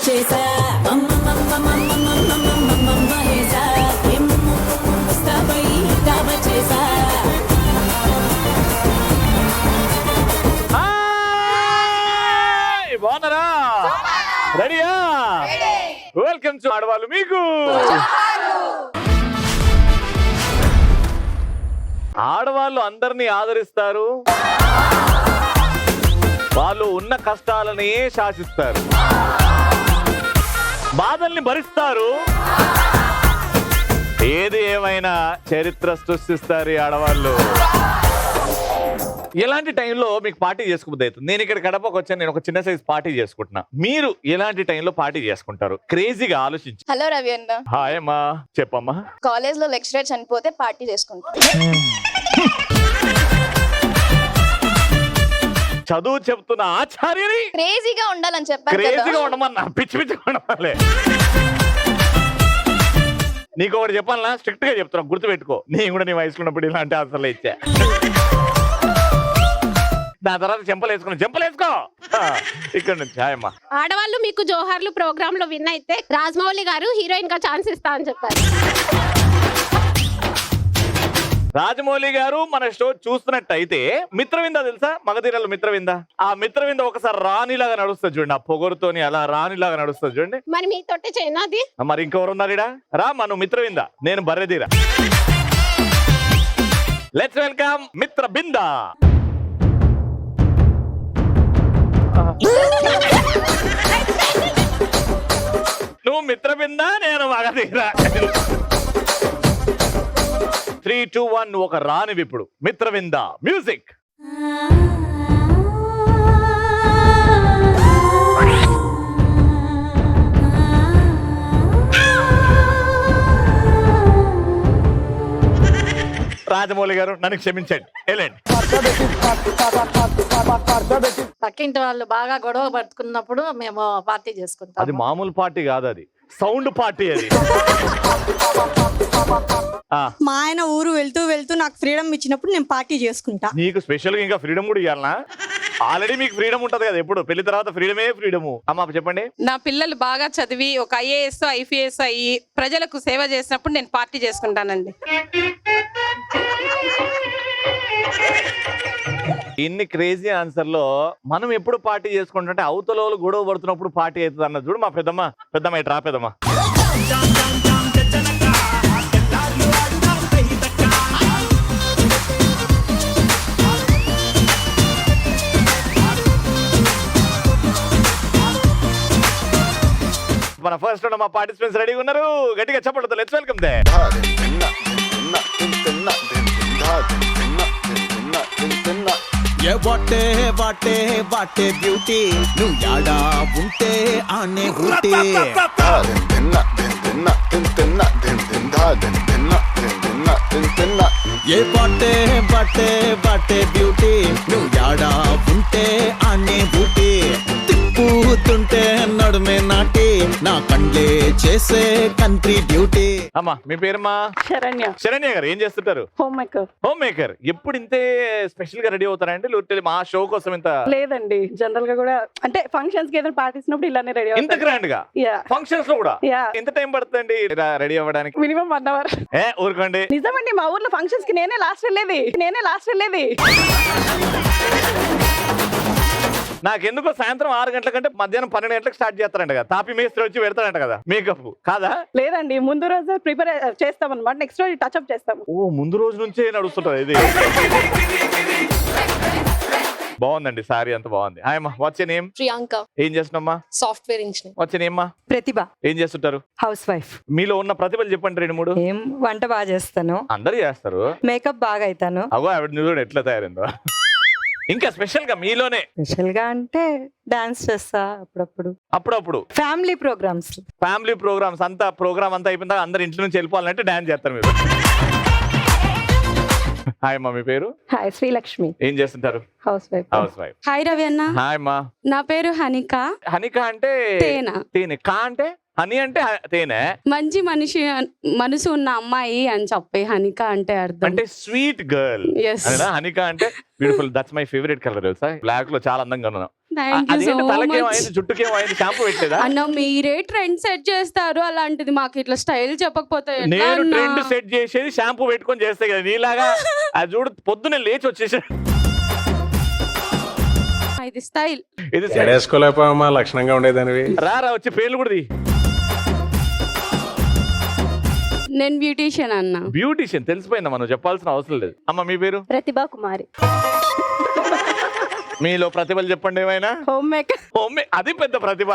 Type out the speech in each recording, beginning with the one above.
వచ్చేసా మహేసా ముస్తాబై వచ్చేసా. బాగున్నారా? రెడీయా? వెల్కమ్ టు ఆడవాళ్ళు మీకు. ఆడవాళ్ళు అందరినీ ఆదరిస్తారు, వాళ్ళు ఉన్న కష్టాలనే శాసిస్తారు, బాధల్ని భరిస్తారు, ఏది ఏమైనా చరిత్ర సృష్టిస్తారు ఈ ఆడవాళ్ళు. ఎలాంటి టైంలో మీకు పార్టీ చేసుకోబుద్ది అవుతుంది? నేను ఇక్కడ కడపకు వచ్చాను, నేను ఒక చిన్న సైజ్ పార్టీ చేసుకుంటున్నా. మీరు ఎలాంటి టైంలో పార్టీ చేసుకుంటారు? క్రేజీగా ఆలోచించి. హలో రవి అన్న. హాయ్ అమ్మా, చెప్పమ్మా. కాలేజ్ లో లెక్చరర్ చనిపోతే పార్టీ చేసుకుంటాం. చదువు చెప్తున్న ఆచార్యని క్రేజీగా ఉండాలని చెప్పారు. క్రేజీగా ఉండమన్నా, పిచ్చి పిచ్చిగా ఉండమలే. నీకు ఒకటి చెప్పాలన్నా, స్ట్రిక్ట్ గా చెప్తున్నా, గుర్తుపెట్టుకో. నేను కూడా నీ వయసులో ఉన్నప్పుడు ఇలాంటి ఆన్సర్లు ఇచ్చా. దాని తర్వాత చెంపలేసుకో ఇక్కడ నుంచి. హాయమ్మా. ఆడవాళ్ళు మీకు జోహార్లు ప్రోగ్రామ్ లో విన్ అయితే రాజమౌళి గారు హీరోయిన్ గా ఛాన్స్ ఇస్తా అని చెప్పారు. రాజమౌళి గారు మన షో చూస్తున్నట్టయితే మిత్రవింద తెలుసా? మగధీరలో మిత్రవింద. ఆ మిత్రవింద ఒకసారి రాణిలాగా నడుస్తుంది చూడండి, ఆ పొగరుతోని అలా రాణిలాగా నడుస్తుంది చూడండి. మరి మీ తోటే చేయనా అది? మరి ఇంకెవరు ఉన్నారు ఇడా? రా, మనం మిత్రవింద, నేను బర్రెదీరా. Let's welcome మిత్రబింద. నువ్వు మిత్రబింద, నేను మగధీరా. 3, 2, 1 ఒక రానివి ఇప్పుడు. మిత్రవింద మ్యూజిక్. రాజమౌళి గారు నన్ను క్షమించండి, వెళ్ళండి. పక్కింటి వాళ్ళు బాగా గొడవ పట్టుకున్నప్పుడు మేము పార్టీ చేసుకుంటాం. అది మామూలు పార్టీ కాదు, అది సౌండ్ పార్టీ. అది మా ఆయన ఊరు వెళ్తూ వెళ్తూ నాకు ఫ్రీడమ్ ఇచ్చినప్పుడు నేను పార్టీ చేసుకుంటా. నీకు స్పెషల్ గా ఇంకా ఫ్రీడమ్ కూడా ఇవ్వాలనా? ఆల్రెడీ మీకు ఫ్రీడమ్ ఉంటది కదా, ఎప్పుడు పెళ్లి తర్వాత ఫ్రీడమే ఫ్రీడము. అమ్మా చెప్పండి. నా పిల్లలు బాగా చదివి ఒక IAS IPS అయ్యి ప్రజలకు సేవ చేసినప్పుడు నేను పార్టీ చేసుకుంటానండి. ఇన్ని క్రేజీ ఆన్సర్ లో మనం ఎప్పుడు పార్టీ చేసుకుంటుంటే అవతల గొడవ పడుతున్నప్పుడు పార్టీ అవుతుంది అన్నది చూడు. మా పెద్దమ్మ ఇటు రా. పెద్దమ్మ, మన ఫస్ట్ మా పార్టిసిపెంట్స్ రెడీగా ఉన్నారు, గట్టిగా చెప్పండి. Let's welcome they. What a beauty నువ్వు యాడా ఉంటే ఆనే ఊటీ. ఏ బాటే బ్యూటీ నువ్వు యాడా ఉంటే ఆనే ఊటీ. తిప్పుతుంటే నడుమే నాటి నా కండ్లే చేసే కంట్రీ డ్యూటీ. అమ్మా మీ పేరమ్మా? శరణ్య గారు. ఏం చేస్తుంటారు? Home maker. ఎప్పుడు ఇంతే స్పెషల్ గా రెడీ అవుతారండి? మా షో కోసం ఇంత లేదండి, జనరల్ గా కూడా అంటే ఫంక్షన్స్ కి ఏదైనా పార్టీస్ ఇలానే రెడీ ఇంత గ్రాండ్ గా ఫంక్షన్స్ లో కూడా ఎంత టైం పడుతుందండి రెడీ అవ్వడానికి? Minimum 1 hour. ఊరుకోండి. నిజమండి, మా ఊర్లో ఫంక్షన్స్ కి నేనే లాస్ట్ వెళ్ళేది. నాకెందుకో సాయంత్రం 6 గంటల కంటే మధ్యాహ్నం 12 గంటలకు స్టార్ట్ చేస్తారంట కదా. తాపి మేస్త్రి వచ్చి పెడతాడంట కదా మేకప్, కాదా? లేదండి, ముందు రోజు ప్రిపేర్ చేస్తాం అనమాట, నెక్స్ట్ రోజు టచ్ అప్ చేస్తాము. ఓ, ముందు రోజు నుంచే నడుస్తుంటది ఇది. బాగుందండి, సారీ అంత బాగుంది. హాయ్ అమ్మా, వాట్స్ యువర్ నేమ్? ప్రియాంక. ఏం చేస్తున్నామ్మా? Software engineer. What's your name అమ్మా? ప్రతిభ. ఏం చేస్తుంటారు? Housewife. మీలో ఉన్న ప్రతిభలు చెప్పండి 2, 3. ఏం వంట బాగా చేస్తాను. అందరు చేస్తారు. మేకప్ బాగా అవుతాను. అగో ఆవిడ చూడు ఎట్లా తయారైందో. ఇంకా స్పెషల్ గా మీలోనే స్పెషల్ గా అంటే డాన్స్ చేస్తా అప్పుడప్పుడు. ఫ్యామిలీ ప్రోగ్రామ్స్ అంతా ప్రోగ్రామ్ అంతా అయిపోయిందా అందరు ఇంట్లో నుంచి వెళ్ళిపోవాలంటే డాన్స్ చేస్తారు మీరు. హాయ్ అమ్మా, మీ పేరు? హాయ్, శ్రీలక్ష్మి. ఏం చేస్తుంటారు? House wife. హాయ్ రవి అన్న. హాయ్ అమ్మా. నా పేరు హనిక. హనిక అంటే తేనె. కా అంటే హనీ అంటే తేనె. మంచి మనసు ఉన్న అమ్మాయి అని చెప్పి హనిక అంటే అర్థం. అంటే స్వీట్ గర్ల్. హనిక అంటే beautiful. That's my favourite colour తెలుసా? బ్లాక్ లో చాలా అందంగా ఉన్నాను. అదేంటి తలకేమైంది జుట్టుకేమైంది షాంపూ పెట్టలేదా? అన్న మీరే ట్రెండ్ సెట్ చేస్తారు, అలాంటిది మాకు ఇట్లా స్టైల్ చెప్పకపోతే ఎట్లా నేను అన్నా? ట్రెండ్ సెట్ చేసేది షాంపూ పెట్టుకొని చేస్తే కదా, నీలాగా అది చూడు పొద్దున్నే లేచి వచ్చేసా. ఇది స్టైల్. ఇది ఎడేసుకోలేకపోయామా లక్షణంగా ఉండేదానివి. రా వచ్చి పేర్లు కూడా నేను బ్యూటీషియన్ అన్న. బ్యూటిషియన్ తెలిసిపోయిందా, మనం చెప్పాల్సిన అవసరం లేదు. అమ్మ మీ పేరు? ప్రతిభా కుమారి. మీలో ప్రతిభలు చెప్పండి ఏమైనా. Homemaker. అది పెద్ద ప్రతిభ.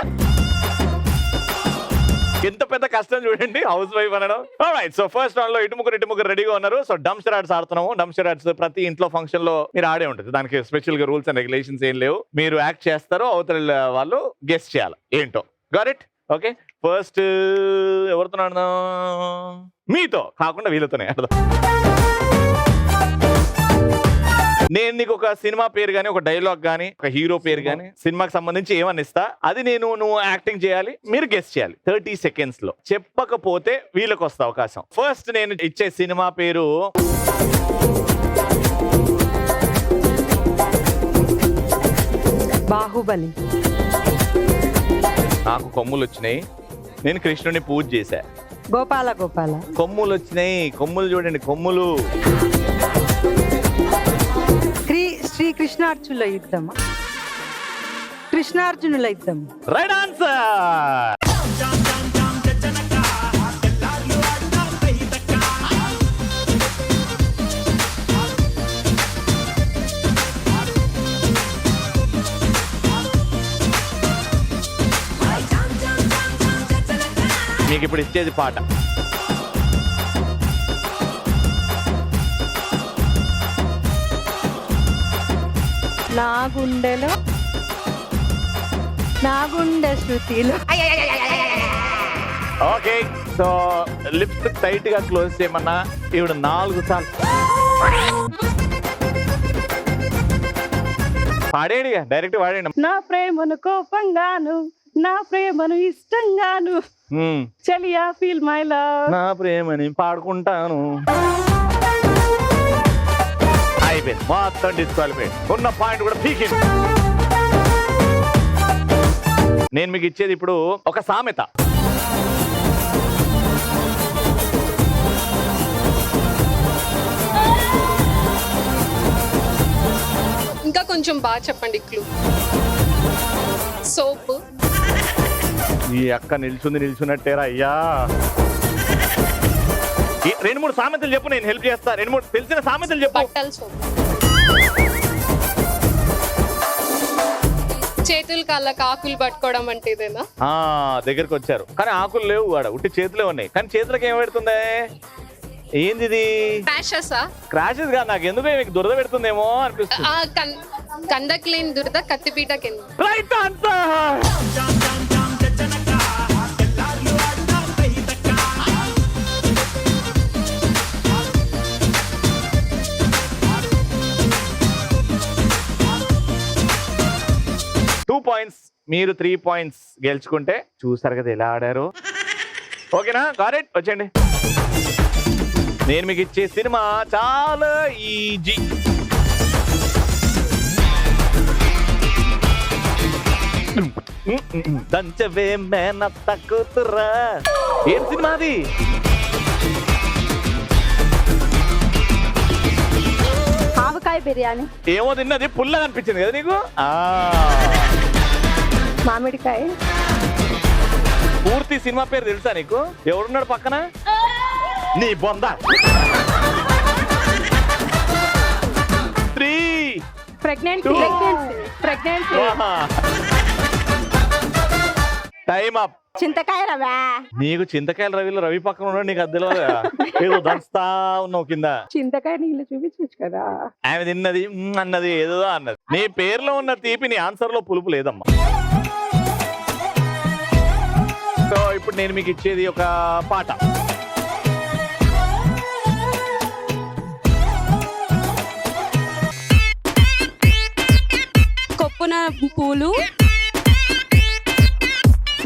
ఎంత పెద్ద కష్టం చూడండి హౌస్ వైఫ్ అనడం. ఆల్రైట్, సో ఫస్ట్ రౌండ్ లో ఇటు ముగ్గురు రెడీగా ఉన్నారు. సో డంప్స్టర్ యాడ్స్ ఆడుతున్నాము. డంప్స్టర్ యాడ్స్ ప్రతి ఇంట్లో ఫంక్షన్ లో మీరు ఆడే ఉంటుంది. దానికి స్పెషల్ గా రూల్స్ అండ్ రెగ్యులేషన్స్ ఏం లేవు. మీరు యాక్ట్ చేస్తారో అవతల వాళ్ళు గెస్ట్ చేయాలి ఏంటో. Got it? ఓకే, ఫస్ట్ ఎవరితో ఆడదాం? మీతో కాకుండా వీళ్ళతోనే ఆడదాం. నేను నీకు ఒక సినిమా పేరు గానీ, ఒక డైలాగ్ గానీ, ఒక హీరో పేరు గానీ, సినిమాకి సంబంధించి ఏమని ఇస్తా, అది నువ్వు యాక్టింగ్ చేయాలి, మీరు గెస్ట్ చేయాలి 30 seconds లో. చెప్పకపోతే వీళ్ళకి వస్తా అవకాశం. ఫస్ట్ నేను ఇచ్చే సినిమా పేరు బాహుబలి. నాకు కొమ్ములు వచ్చినాయి, నేను కృష్ణుని పూజ చేశా. గోపాల. కొమ్ములు వచ్చినాయి, కొమ్ములు చూడండి, కొమ్ములు. శ్రీకృష్ణార్జునుల యుద్ధం. కృష్ణార్జునుల యుద్ధం. Right answer. మీకు ఇప్పుడు ఇచ్చేది పాట. నా గుండె శృతిలో. ఓకే, సో లిప్స్ టైట్ గా క్లోజ్ చేయమన్నా ఇప్పుడు 4 సార్లు పాడేడిగా, డైరెక్ట్ వాడేయండి. నా ప్రేమను కోపంగాను, నా ప్రేమను ఇష్టంగాను, చలియా ఫీల్ మై లవ్. నా ప్రేమని పాడుకుంటాను. అయిపోయింది, మొత్తం డిస్క్వాలిఫైడ్. ఉన్న పాయింట్ కూడా పీకింది. నేను మీకు ఇచ్చేది ఇప్పుడు ఒక సామెత. ఇంకా కొంచెం బాగా చెప్పండి క్లూ. సోప్. ఈ అక్క నిల్చున్నట్టేరా అయ్యా. 2-3 సామెతలు చెప్పు, నేను హెల్ప్ చేస్తా. 2-3 తెలిసిన సామెతలు చెప్పు. బట్టల సోప్. చేతులు కాళ్ళకి ఆకులు పట్టుకోవడం అంటే ఇదేనా? దగ్గరకు వచ్చారు, కానీ ఆకులు లేవు, వాడ ఉట్టి చేతులే ఉన్నాయి. కానీ చేతులకు ఏం పెడుతుంది? ఏంది ఇది? క్రాషెస్ గా. నాకు ఎందుకు మీకు దురద పెడుతుందేమో అనిపిస్తుంది. కండకు లేని దురద కత్తిపీట కింద. Right answer. పాయింట్స్, మీరు 3 points గెలుచుకుంటే. చూసారు కదా ఎలా ఆడారు. ఓకేనా? Got it. వచ్చేయండి. నేను మీకు ఇచ్చే సినిమా చాలా ఈజీ. దంచవే మేనత్త కూతురా. ఏం సినిమా అది? ఆవకాయ బిర్యానీ. ఏమో తిన్నది, పుల్లగా అనిపించింది కదా నీకు. మామిడికాయ. పూర్తి సినిమా పేరు తెలుసా నీకు? ఎవరున్నాడు పక్కన? నీ బొంద. 3 ప్రెగ్నెన్సీ. Time up. చింతకాయ రవా. నీకు చింతకాయల రవిలో రవి పక్కన ఉన్నాడు, నీకు అద్దెలో ఏదో దంచుతా ఉన్నావు కింద. చింతకాయ నీళ్ళు చూపించచ్చు కదా. ఆమె తిన్నది అన్నది ఏదో అన్నది. నీ పేరులో ఉన్న తీపి నీ ఆన్సర్ లో పులుపు లేదమ్మా. సో ఇప్పుడు నేను మీకు ఇచ్చేది ఒక పాట. కొప్పున పూలు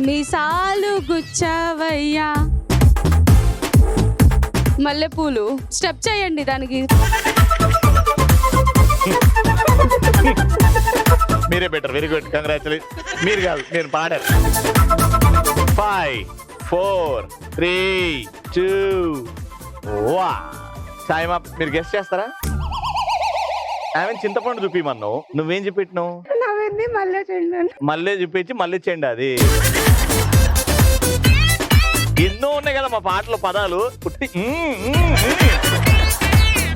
మీసాలు గుచ్చవయ్యా. మల్లెపూలు. స్టెప్ చేయండి దానికి. మీరే బెటర్, వెరీ గుడ్, కంగ్రాచులేషన్. మీరు కాదు, మీరు పాడారు. 5 4 3 2 1. Time up. మీరు గెస్ట్ చేస్తారా? ఆమె చింతపండు చూపిమన్నావు, నువ్వేం చూపెట్టినావు? మళ్ళీ చూపించి మళ్ళీ ఇచ్చేయండి. అది ఎన్నో ఉన్నాయి కదా మా పాటలో పదాలు. పుట్టి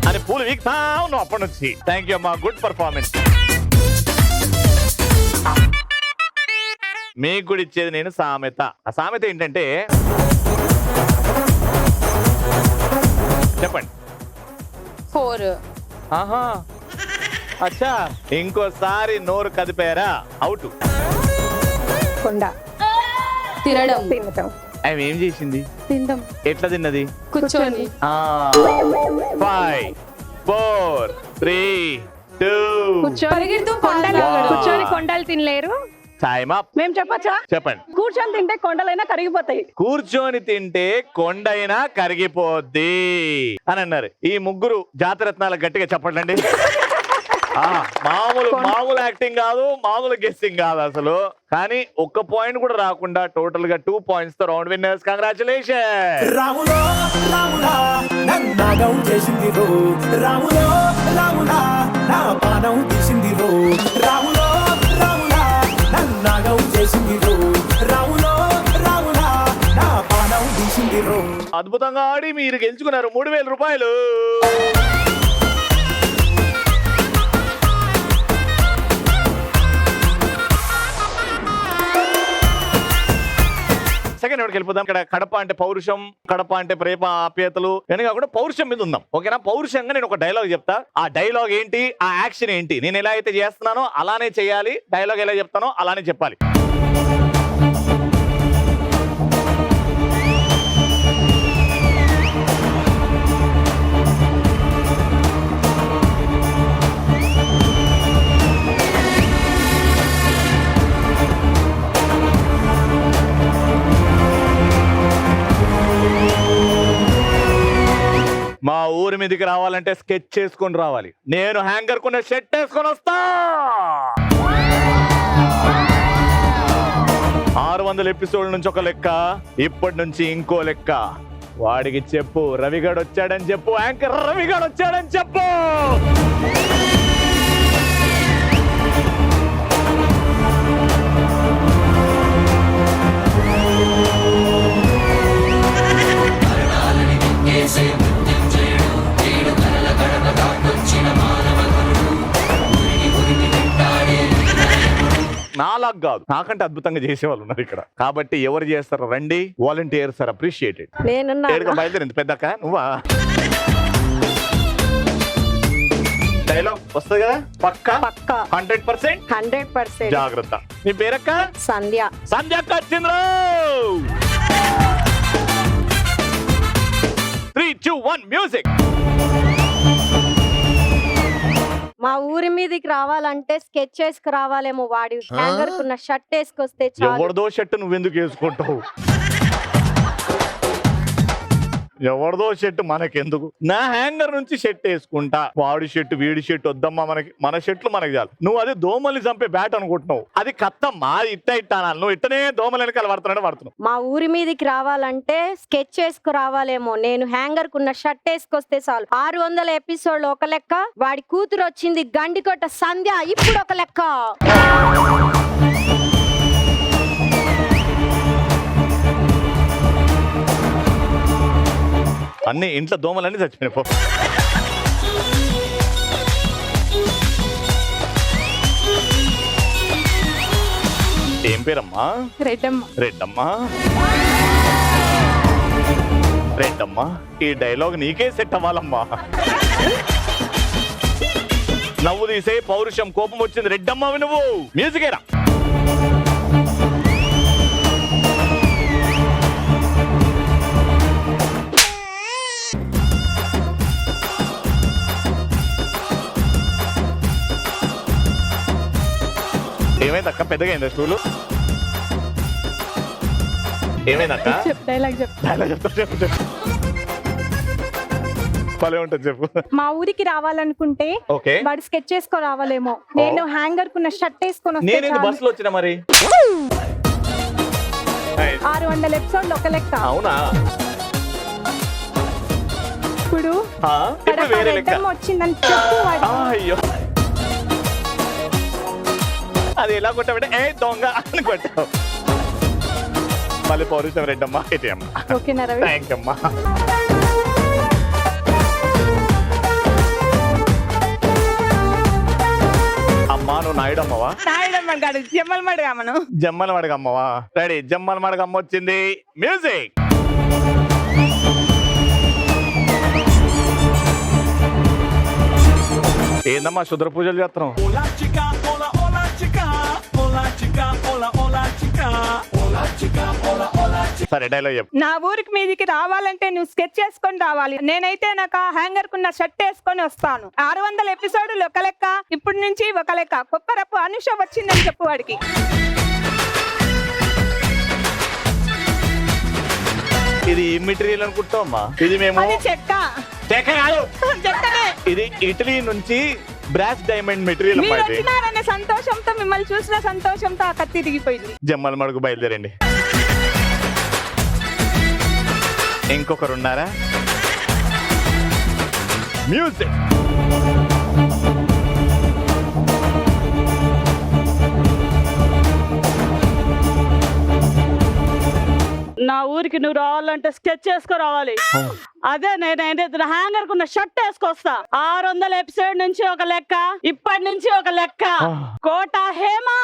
అని పూలు వీక్తా ఉన్నావు అప్పటి నుంచి. థ్యాంక్ యూ అమ్మా, గుడ్ పర్ఫార్మెన్స్. మీకు కూడా ఇచ్చేది నేను సామెత. ఆ సామెత ఏంటంటే, చెప్పండి. 4 ఆహా, అచ్చా, ఇంకోసారి నోరు కదిపారా అవుట్. కొండ తినడం ఆమె ఏం చేసింది? తిందాం. ఎట్లా తిన్నది? కూర్చొని 5 4 3 2 కూర్చొని కొండలు తినలేరు. Time up. మేము చెప్పచ్చా? చెప్పండి. కూర్చొని తింటే కొండలైనా కరిగిపోతాయి. కూర్చొని తింటే కొండైనా కరిగిపోద్ది అని అన్నారు. ఈ ముగ్గురు జాతరత్నాలు గట్టిగా చెప్పండి. మామూలు యాక్టింగ్ కాదు, మామూలు గెస్సింగ్ కాదు అసలు. కానీ ఒక్క పాయింట్ కూడా రాకుండా టోటల్ గా 2 points తో రౌండ్ విన్నర్స్. కంగ్రాచులేషన్. రాములో రాములా నన్నాగం చేసింది రో, రాములో రాములా నా పానం తీసింది రో, రాములో రాములా నన్నాగం చేసింది రో, రాములో రాములా నా పానం తీసింది రో. అద్భుతంగా ఆడి మీరు గెలుచుకున్నారు 3000 రూపాయలు. సెకండ్ ఎవరికి వెళ్ళిపోదాం. ఇక్కడ కడప అంటే పౌరుషం, కడప అంటే ప్రేమ ఆప్యాయతలు అని కాకుండా పౌరుషం మీద ఉందాం. ఓకేనా? పౌరుషంగా నేను ఒక డైలాగ్ చెప్తా. ఆ డైలాగ్ ఏంటి, ఆ యాక్షన్ ఏంటి, నేను ఎలా అయితే చేస్తున్నానో అలానే చేయాలి. డైలాగ్ ఎలా చెప్తానో అలానే చెప్పాలి. మా ఊరి మీదకి రావాలంటే స్కెచ్ చేసుకొని రావాలి. నేను హ్యాంగర్ కొన్న షర్ట్ వేసుకొని వస్తా. 600 ఎపిసోడ్ల నుంచి ఒక లెక్క, ఇప్పటి నుంచి ఇంకో లెక్క. వాడికి చెప్పు, రవిగాడు వచ్చాడని చెప్పు, యాంకర్ రవిగాడు వచ్చాడని చెప్పు. నాలాగ్ కాదు, నాకంటే అద్భుతంగా చేసేవాళ్ళు ఉన్నారు ఇక్కడ. కాబట్టి ఎవరు చేస్తారు రండి, వాలంటీర్స్ ఆర్ అప్రిషియేటెడ్. బయలుదేరింది పెద్దక్క. నువ్వా? డైలాగ్ వస్తుంది కదా పక్కా? 100%. జాగ్రత్త. మీ పేరక్క? సంధ్య. సంధ్యక్క వచ్చింద్రు. 3 2 1 మ్యూజిక్. మా ఊరి మీదకి రావాలంటే స్కెచ్ వేసుకు రావాలేమో. వాడి హ్యాంగర్ కున్న షర్ట్ వేసుకొస్తే ఎవరిదో షర్ట్ నువ్వెందుకు వేసుకుంటావు? ఎవరిదో షర్ట్ మనకెందుకు? నా హ్యాంగర్ నుంచి షర్ట్ వేసుకుంటా. వాడి షర్ట్ వీడి షర్ట్ వద్దమ్మా, మనకి మన షర్ట్లు మనకి చాలు. నువ్వు అది దోమల్ని చంపే బ్యాట్ అనుకుంటున్నావు. అది కత్తమ్మా, ఇట్టానాలి. నువ్వు ఇట్టనే దోమల వెనకాల పడుతున్నావు. మా ఊరి మీదకి రావాలంటే స్కెచ్ వేసుకు రావాలేమో. నేను హ్యాంగర్ కున్న షర్ట్ వేసుకొస్తే చాలు. 600 ఎపిసోడ్ ఒక లెక్క, వాడి కూతురు వచ్చింది గండికోట సంధ్య ఇప్పుడు ఒక లెక్క. అన్ని ఇంట్లో దోమలన్నీ చచ్చిపోయినా. ఏం పేరమ్మా? రెడ్డమ్మా. రెడ్డమ్మా, ఈ డైలాగ్ నీకే సెట్ అవ్వాలమ్మా. నవ్వు తీసే పౌరుషం, కోపం వచ్చింది. రెడ్డమ్మా నువ్వు మ్యూజిక్ ఏరా. ఏమైందక్క? పెద్దగా అయిందా స్టూలు? ఏమైందక్క? డైలాగ్ చెప్తా. భలే ఉంటుంది చెప్పు. మా ఊరికి రావాలనుకుంటే ఓకే వాడు స్కెచ్ చేసుకొని రావాలేమో, నేను హ్యాంగర్ కున్న షర్ట్ వేసుకొని వస్తే నేను చాలు. బస్సులో వచ్చిన మరి 600 ఎపిసోడ్లు ఒక లెక్క. అవునా? ఇప్పుడు ఇప్పుడు వేరే లెక్క. రెడ్డమ్మ వచ్చిందని చెప్పు వాడు. అయ్యో అది ఎలా కొట్టావంటే ఏ దొంగ అని కొట్టావు. మళ్ళీ పౌరుషం రెడ్డమ్మా ఏటీఎమ్మా. ఓకేనా రవి? థ్యాంక్ అమ్మా. అమ్మా నువ్వు నాయుడమ్మవా? జమ్మల మడగమ్మవా? రెడీ, జమ్మల మడగమ్మ వచ్చింది. మ్యూజిక్. ఏందమ్మా శుద్ర పూజలు చేస్తున్నాం? సరే డైలాగ్ చెప్పు. నా ఊరికి మీదికి రావాలంటే నువ్వు స్కెచ్ చేసుకొని రావాలి. నేనైతే నాకు హ్యాంగర్ కున్న షర్ట్ వేసుకొని వస్తాను. 600 ఎపిసోడ్లు ఒక లెక్క, ఇప్పటి నుంచి ఒక లెక్క. కొప్పరపు అనుష వచ్చిందని చెప్పు వాడికి. ఇది మెటీరియల్ అనుకుంటామమ్మా. ఇది మేము అది చెక్క చెక్క కాదు, చెక్కనే. ఇది ఇటలీ నుంచి బ్రాస్ డైమండ్ మెటీరియల్ మీరు అమ్మా. ఇది వచ్చినారనే సంతోషంతో, మిమ్మల్ని చూసిన సంతోషంతో ఆ కత్తి తిరిగిపోయింది. జమ్మల మడుగు బయలుదేరండి. ఇంకొకరు ఉన్నారా? మ్యూజిక్. నా ఊరికి నువ్వు రావాలంటే స్కెచ్ చేసుకు రావాలి. అదే నేనైతే హ్యాంగర్ కున్న షర్ట్ వేసుకొస్తా. 600 ఎపిసోడ్ నుంచి ఒక లెక్క, ఇప్పటి నుంచి ఒక లెక్క. కోట హేమా.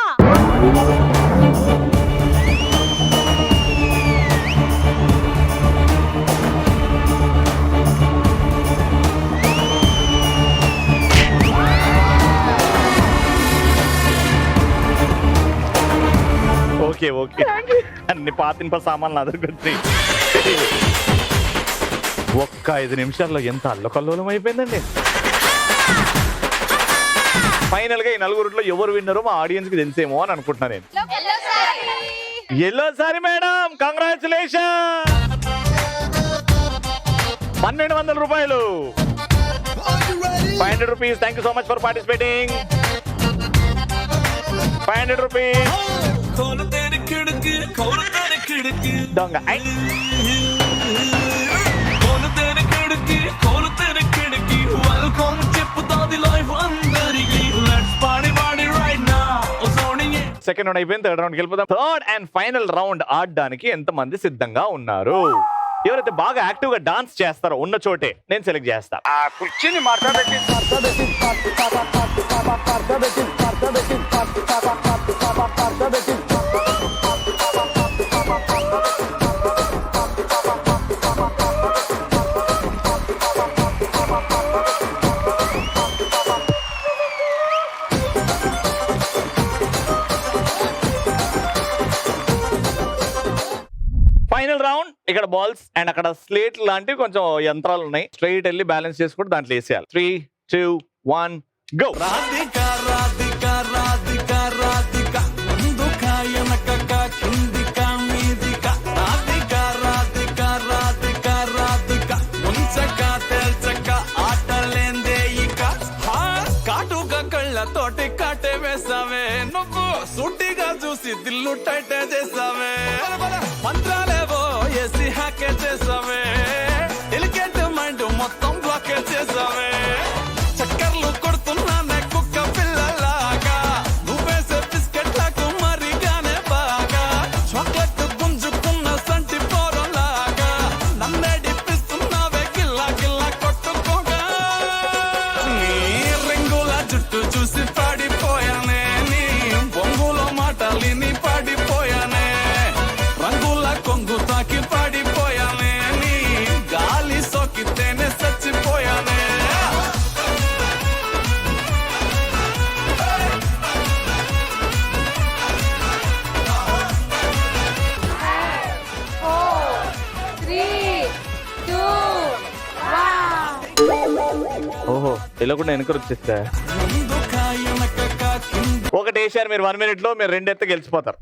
ఓకే ఓకే, అన్ని పాతింప సామాన్లు అదొకటి. ఒక్క 5 నిమిషాల్లో ఎంత అల్లకల్లోలం అయిపోయిందండి. ఫైనల్ గా ఈ నలుగురిలో ఎవరు విన్నారో మా ఆడియన్స్ కి తెలిసేమో అని అనుకుంటున్నా నేను. Yellow sorry madam, congratulation. 1200 రూపాయలు. 500 rupees. Thank you so much for participating. 500 rupees. దొంగ సెకండ్ రౌండ్ అయిపోయింది, థర్డ్ రౌండ్కి వెళ్ళిపోతాం. థర్డ్ అండ్ ఫైనల్ రౌండ్ ఆడడానికి ఎంతమంది సిద్ధంగా ఉన్నారు? ఎవరైతే బాగా యాక్టివ్ గా డాన్స్ చేస్తారో ఉన్న చోటే నేను సెలెక్ట్ చేస్తా. ఆ కుర్చీని ఫైనల్ రౌండ్. ఇక్కడ బాల్స్ అండ్ అక్కడ స్లేట్ లాంటివి కొంచెం యంత్రాలు ఉన్నాయి. స్ట్రైట్ వెళ్ళి బ్యాలెన్స్ చేసుకుంటూ దాంట్లో వేసేయాలి. 3, 2, 1 గో. తోటి కాటే వేసావే నువ్వు, సూటిగా చూసి దిల్లు టైట్ చేసావే, మంత్రాలేవో ఏసి హ్యాకే చేసావే, ఎలికెంట్ మైండ్ మొత్తం బ్లాకే చేసావే, చక్కర్లు కొడుతున్నానే కుక్క పిల్లలాగా, నువ్వేసే బిస్కెట్లకు మరిగానే బాగా, చాక్లెట్ గుంజుకున్న సంటి పోరలాగా, నన్నే డిప్పిస్తున్నావే గిల్లా గిల్లా కొట్టుకోగా, నీ రింగుల జుట్టు చూసి పాడిపోయానే, నీ బొంగులో మాటలిని పాడిపోయానే, రంగుల కొంగు తాకి పాడిపోయానే, నీ గాలి సోకితేనే చచ్చిపోయానే. ఓహో ఇలా కూడా వెనక వచ్చేస్తా. ఒకటి వేసారు మీరు 1 minute లో, మీరు 2 ఎత్త గెలిచిపోతారు.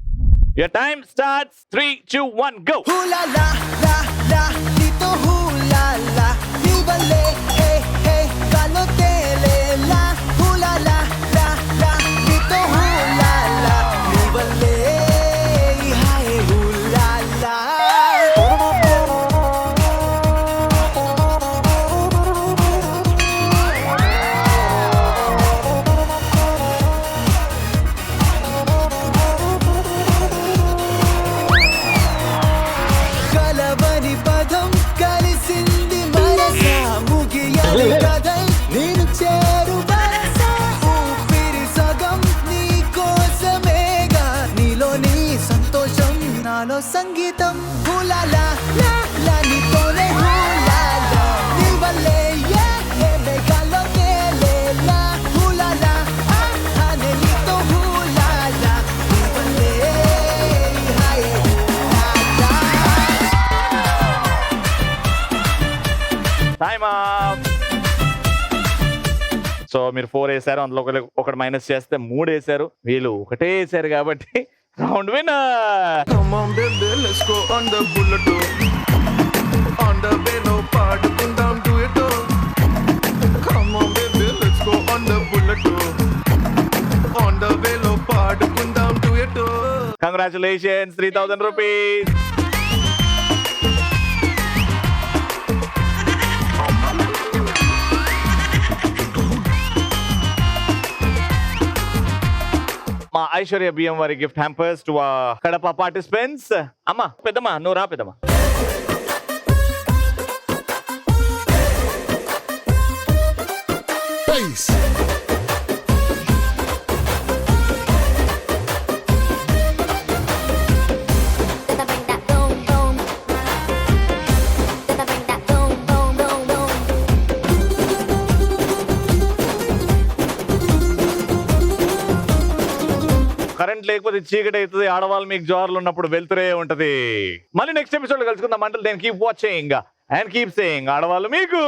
Your time starts. 3, 2, 1 go. Hula la la la, dito hula la, new ballet. జీవితం హులాలా లా లా నీతోనే హులాలా నిల్వలే ఏ మేఘాల్లో తేలేలా హులాలా ఆనే నీతో హులాలా నిల్వలే హాయ్ లా టైమ్ అప్. సో మీరు 4 వేసారు, అందులో ఒకటి మైనస్ చేస్తే 3 వేసారు, వీళ్ళు ఒకటే వేసారు కాబట్టి round winner. Come on baby let's go on the bullet on the way no పాడుకుందాం duet Come on baby let's go on the bullet on the way no పాడుకుందాం duet కంగ్రాచులేషన్స్, 3000 రూపీస్. మా ఐశ్వర్య బియ్యం వారి gift hampers to Kadapa participants. అమ్మా పెద్దమ్మా నువ్వు రా పెద్దమ్మా. కరెంట్ లేకపోతే చీకటి అవుతుంది, ఆడవాళ్ళు మీకు జోర్లు ఉన్నప్పుడు వెళ్తురే ఉంటది. మళ్ళీ నెక్స్ట్ ఎపిసోడ్ కలుసుకుందాం. అంటే నేను keep watching and keep saying ఆడవాళ్ళు మీకు.